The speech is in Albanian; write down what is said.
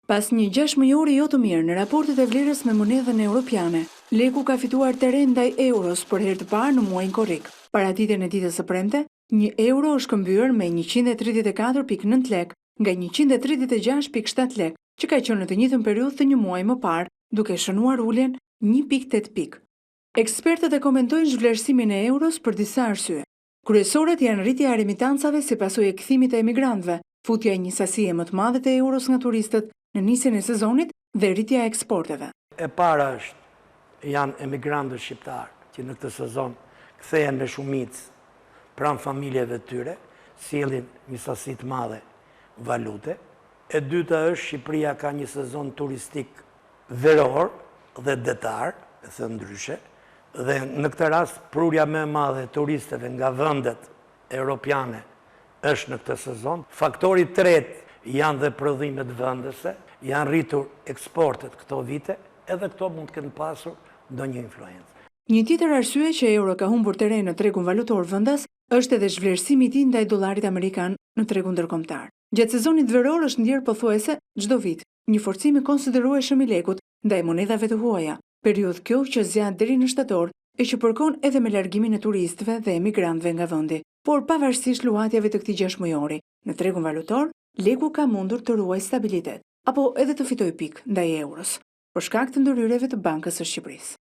Pas një 6 mujori jo të mirë në raportet e vlerës me monedhën europiane, leku ka fituar teren ndaj euros për herë të parë në muajin korrik. Paraditjen e ditës së premte, 1 euro është këmbyer me 134.9 lek nga 136.7 lek, që ka qenë në të njëjtën periudhë të një muaji më parë, duke shënuar uljen 1.8 pikë. Ekspertët e komentojnë zhvlerësimin e euros për disa arsye. Kryesoret janë rritja e remitancave si pasojë e kthimit të emigrantëve, futja e një sasie më të madhe të euros nga turistët në nisjen e sezonit dhe rritja e eksporteve. E para janë emigrantët shqiptarë që në këtë sezon kthehen me shumicë pranë familjeve të tyre, sjellin një sasi të madhe valute. E dyta është Shqipëria ka një sezon turistik veror dhe detar, e thënë ndryshe, dhe në këtë rast prurja më e madhe e turistëve nga vendet europiane është në këtë sezon. Faktori tretë janë dhe prodhimet vendese, janë rritur eksportet këto vite, edhe këto mund të kenë pasur ndonjë influencë. Një tjetër arsye që euro ka humbur teren në tregun valutor vendas është edhe zhvlerësimi i tij ndaj dollarit amerikan në tregun ndërkombëtar. Gjatë sezonit veror është ndjer pothuajse çdo vit një forcim i konsiderueshëm i lekut ndaj monedhave të huaja, periudhë kjo që zgjat deri në shtator e që përkon edhe me largimin e turistëve dhe emigrantëve nga vendi. Por pavarësisht luhatjeve të këtij 6 mujori, në tregun valutor, leku ka mundur të ruajë stabilitet, apo edhe të fitojë pikë ndaj euros, për shkak të ndërhyrjeve të Bankës së Shqipërisë.